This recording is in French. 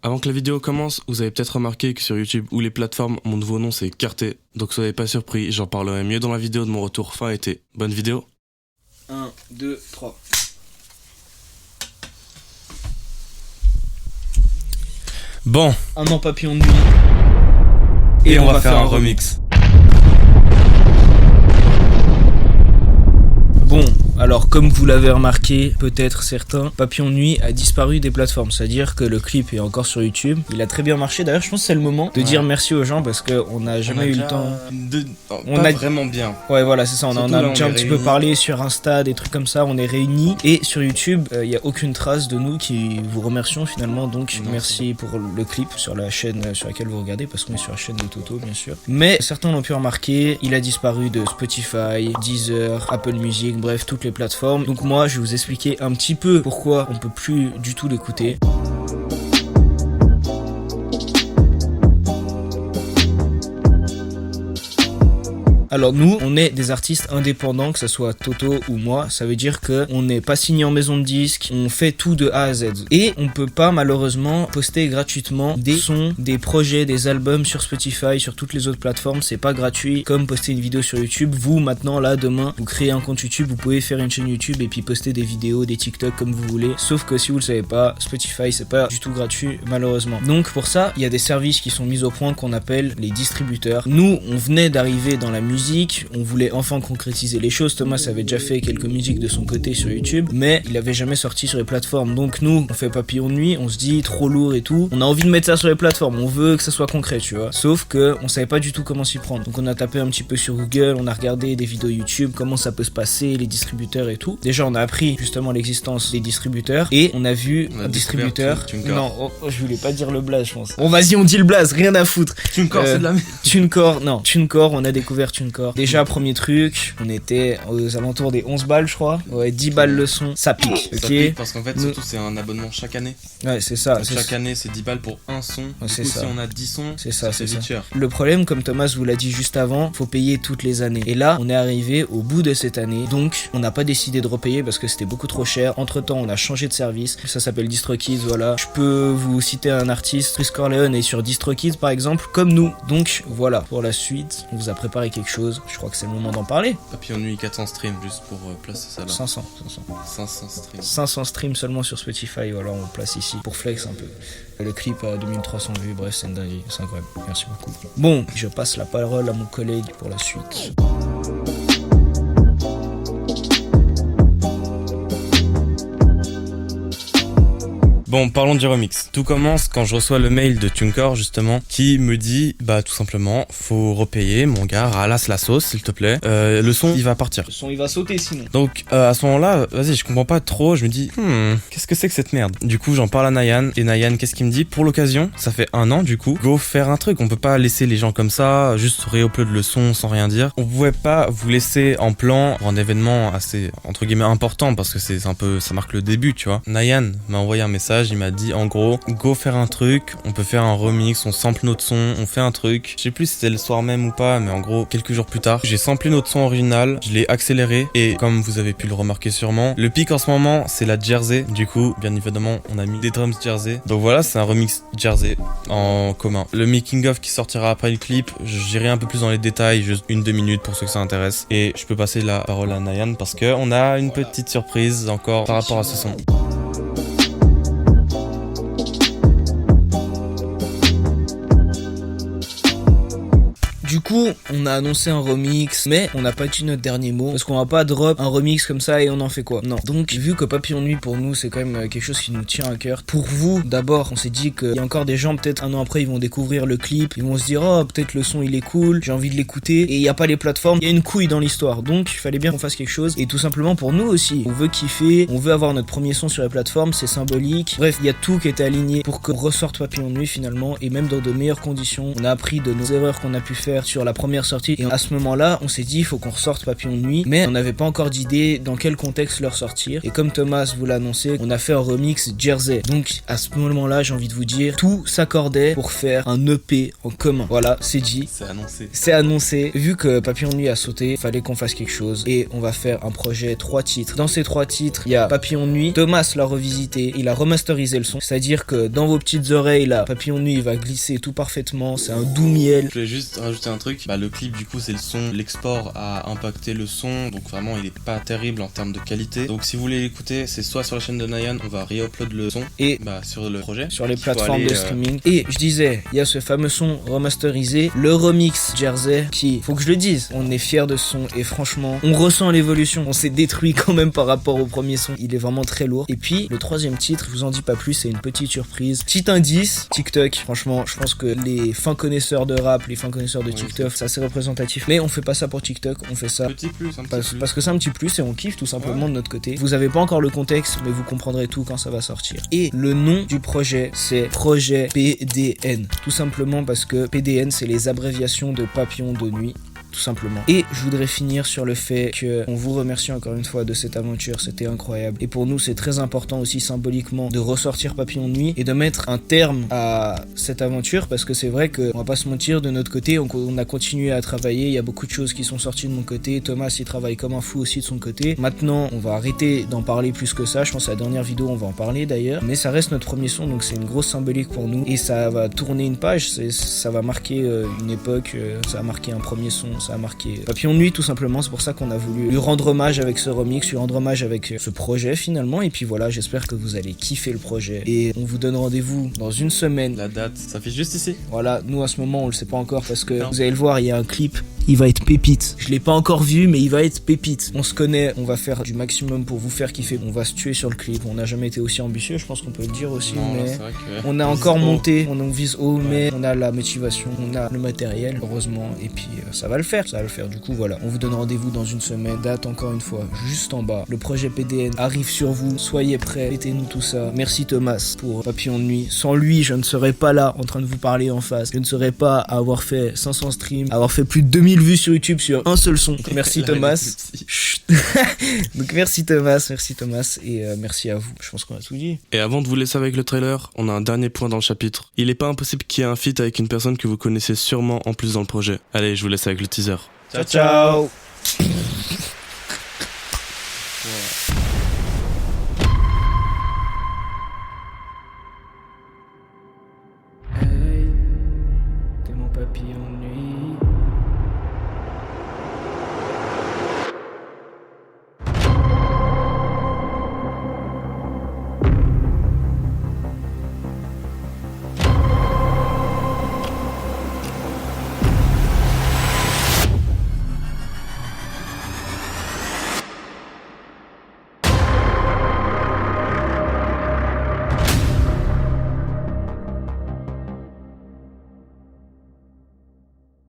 Avant que la vidéo commence, vous avez peut-être remarqué que sur YouTube ou les plateformes, mon nouveau nom c'est Carté. Donc soyez pas surpris, j'en parlerai mieux dans la vidéo de mon retour fin été. Bonne vidéo. 1, 2, 3. Bon, Un an papillon de nuit. et on va faire un remix. Bon, alors comme vous l'avez remarqué, peut-être certains, Papillon de Nuit a disparu des plateformes. C'est-à-dire que le clip est encore sur YouTube. Il a très bien marché. D'ailleurs, je pense que c'est le moment de dire merci aux gens parce qu'on n'a jamais eu le temps. On a vraiment bien. Ouais, voilà, c'est ça. On en a déjà un petit peu réunis. Parlé sur Insta, des trucs comme ça. On est réunis. Et sur YouTube, il n'y a aucune trace de nous qui vous remercions finalement. Donc, Non, merci pour le clip sur la chaîne sur laquelle vous regardez. Parce qu'on est sur la chaîne de Toto, bien sûr. Mais certains l'ont pu remarquer. Il a disparu de Spotify, Deezer, Apple Music, bref, toutes les plateformes. Donc, moi, je vais vous expliquer un petit peu pourquoi on peut plus du tout l'écouter. Alors nous, on est des artistes indépendants, que ce soit Toto ou moi. Ça veut dire que on n'est pas signé en maison de disque, on fait tout de A à Z. Et on peut pas malheureusement poster gratuitement des sons, des projets, des albums sur Spotify, sur toutes les autres plateformes. C'est pas gratuit comme poster une vidéo sur YouTube. Vous maintenant là demain, vous créez un compte YouTube, vous pouvez faire une chaîne YouTube et puis poster des vidéos, des TikTok comme vous voulez. Sauf que si vous le savez pas, Spotify c'est pas du tout gratuit malheureusement. Donc pour ça, il y a des services qui sont mis au point qu'on appelle les distributeurs. Nous, on venait d'arriver dans la musique, on voulait enfin concrétiser les choses. Thomas avait déjà fait quelques musiques de son côté sur YouTube, mais il avait jamais sorti sur les plateformes. Donc nous, on fait Papillon de Nuit, on se dit trop lourd et tout. On a envie de mettre ça sur les plateformes, on veut que ça soit concret, tu vois. Sauf que on savait pas du tout comment s'y prendre. Donc on a tapé un petit peu sur Google, on a regardé des vidéos YouTube, comment ça peut se passer, les distributeurs et tout. Déjà, on a appris justement l'existence des distributeurs et on a vu un distributeur. Non, je voulais pas dire le blaze, je pense. Bon, vas-y, on dit le blaze, rien à foutre. TuneCore, c'est de la merde. TuneCore, on a découvert TuneCore. Déjà, premier truc, on était aux alentours des 11 balles, je crois. Ouais, 10 balles le son, ça pique, Ça ok. pique parce qu'en fait, surtout, c'est un abonnement chaque année. Ouais, c'est ça. Donc, chaque année, c'est 10 balles pour un son. Ouais, Du c'est coup, ça. si on a 10 sons, C'est ça, c'est vite ça. cher. Le problème, comme Thomas vous l'a dit juste avant, faut payer toutes les années. Et là, on est arrivé au bout de cette année. Donc, on n'a pas décidé de repayer parce que c'était beaucoup trop cher. Entre temps, on a changé de service. Ça s'appelle DistroKids, voilà. Je peux vous citer un artiste, Chris Corleone est sur DistroKids par exemple, comme nous. Donc, voilà. Pour la suite, on vous a préparé quelque chose. Je crois que c'est le moment d'en parler. Papillon de Nuit 400 streams juste pour placer ça là. 500. 500 streams. 500 streams seulement sur Spotify, voilà, on le place ici pour flex un peu. Le clip a 2300 vues, bref, c'est une dinguerie, c'est incroyable. Merci beaucoup. Bon, je passe la parole à mon collègue pour la suite. Bon, parlons du remix. Tout commence quand je reçois le mail de TuneCore, justement, qui me dit, bah, tout simplement, faut repayer, mon gars, ralasse la sauce, s'il te plaît. Le son, il va partir. Le son, il va sauter sinon. Donc, à ce moment-là, vas-y, je comprends pas trop, je me dis, qu'est-ce que c'est que cette merde? Du coup, j'en parle à Nayan, et Nayan, qu'est-ce qu'il me dit? Pour l'occasion, ça fait 1 an, du coup, go faire un truc. On peut pas laisser les gens comme ça, juste réupload le son sans rien dire. On pouvait pas vous laisser en plan pour un événement assez, entre guillemets, important, parce que c'est un peu, ça marque le début, tu vois. Nayan m'a envoyé un message, il m'a dit, en gros, go faire un truc, on peut faire un remix, on sample notre son, on fait un truc. Je sais plus si c'était le soir même ou pas, mais en gros, quelques jours plus tard, j'ai samplé notre son original, je l'ai accéléré, et comme vous avez pu le remarquer sûrement, le pic en ce moment, c'est la Jersey. Du coup, bien évidemment, on a mis des drums Jersey. Donc voilà, c'est un remix Jersey en commun. Le making of qui sortira après le clip, j'irai un peu plus dans les détails, juste 1-2 minutes pour ceux que ça intéresse. Et je peux passer la parole à Nayan parce que on a une petite surprise encore par rapport à ce son. Du coup, on a annoncé un remix, mais on n'a pas dit notre dernier mot, parce qu'on va pas drop un remix comme ça et on en fait quoi. Non. Donc, vu que Papillon de Nuit pour nous, c'est quand même quelque chose qui nous tient à cœur. Pour vous, d'abord, on s'est dit qu'il y a encore des gens, peut-être 1 an après, ils vont découvrir le clip, ils vont se dire, oh, peut-être le son il est cool, j'ai envie de l'écouter, et il n'y a pas les plateformes, il y a une couille dans l'histoire. Donc, il fallait bien qu'on fasse quelque chose, et tout simplement pour nous aussi. On veut kiffer, on veut avoir notre premier son sur les plateformes, c'est symbolique. Bref, il y a tout qui était aligné pour qu'on ressorte Papillon de Nuit finalement, et même dans de meilleures conditions. On a appris de nos erreurs qu'on a pu faire sur sur la première sortie. Et à ce moment-là, on s'est dit, il faut qu'on ressorte Papillon de Nuit, mais on n'avait pas encore d'idée dans quel contexte leur sortir. Et comme Thomas vous l'a annoncé, on a fait un remix Jersey. Donc à ce moment-là, j'ai envie de vous dire, tout s'accordait pour faire un EP en commun. Voilà, c'est dit. C'est annoncé. Vu que Papillon de Nuit a sauté, fallait qu'on fasse quelque chose. Et on va faire un projet 3 titres. Dans ces 3 titres, il y a Papillon de Nuit. Thomas l'a revisité, il a remasterisé le son. C'est-à-dire que dans vos petites oreilles là, Papillon de Nuit il va glisser tout parfaitement. C'est un doux miel. Je voulais juste rajouter un truc. Le clip du coup c'est le son. L'export a impacté le son. Donc vraiment il est pas terrible en termes de qualité. Donc si vous voulez l'écouter, c'est soit sur la chaîne de Nayan, on va re-upload le son. Et sur le projet. Sur les plateformes de streaming. Et je disais, il y a ce fameux son remasterisé. Le remix Jersey qui, faut que je le dise, on est fiers de ce son. Et franchement, on ressent l'évolution. On s'est détruit quand même par rapport au premier son. Il est vraiment très lourd. Et puis le troisième titre, je vous en dis pas plus, c'est une petite surprise. Petit indice, TikTok. Franchement, je pense que les fins connaisseurs de rap, les fins connaisseurs de TikTok, c'est assez représentatif. Mais on fait pas ça pour TikTok, on fait ça parce que c'est un petit plus et on kiffe tout simplement de notre côté. Vous avez pas encore le contexte, mais vous comprendrez tout quand ça va sortir. Et le nom du projet, c'est Projet PDN. Tout simplement parce que PDN, c'est les abréviations de Papillon de Nuit. Tout simplement. Et je voudrais finir sur le fait que on vous remercie encore une fois de cette aventure, c'était incroyable. Et pour nous, c'est très important aussi symboliquement de ressortir Papillon de Nuit et de mettre un terme à cette aventure parce que c'est vrai que on va pas se mentir, de notre côté, on a continué à travailler, il y a beaucoup de choses qui sont sorties de mon côté, Thomas il travaille comme un fou aussi de son côté. Maintenant, on va arrêter d'en parler plus que ça, je pense à la dernière vidéo on va en parler d'ailleurs, mais ça reste notre premier son donc c'est une grosse symbolique pour nous et ça va tourner une page, ça va marquer une époque, ça va marquer un premier son, ça a marqué Papillon de Nuit tout simplement. C'est pour ça qu'on a voulu lui rendre hommage avec ce remix, lui rendre hommage avec ce projet finalement. Et puis voilà, j'espère que vous allez kiffer le projet et on vous donne rendez-vous dans une semaine. La date s'affiche juste ici. Voilà, nous à ce moment on le sait pas encore parce que vous allez le voir, il y a un clip, il va être pépite. Je l'ai pas encore vu mais il va être pépite. On se connaît, on va faire du maximum pour vous faire kiffer. On va se tuer sur le clip, on n'a jamais été aussi ambitieux, je pense qu'on peut le dire aussi. Non, mais là, on a encore monté, on vise haut mais on a la motivation, on a le matériel heureusement et puis ça va le faire. Du coup voilà, on vous donne rendez-vous dans une semaine. Date encore une fois juste en bas. Le projet PDN arrive sur vous, soyez prêts, mettez-nous tout ça. Merci Thomas pour Papillon de Nuit. Sans lui, je ne serais pas là en train de vous parler en face. Je ne serais pas à avoir fait 500 streams, avoir fait plus de 2000 vues sur YouTube sur un seul son. Donc, merci Thomas. Donc merci Thomas et merci à vous. Je pense qu'on a tout dit. Et avant de vous laisser avec le trailer, on a un dernier point dans le chapitre. Il est pas impossible qu'il y ait un feat avec une personne que vous connaissez sûrement en plus dans le projet. Allez, je vous laisse avec le teaser. Ciao ciao. Hey, t'es mon papillon de nuit.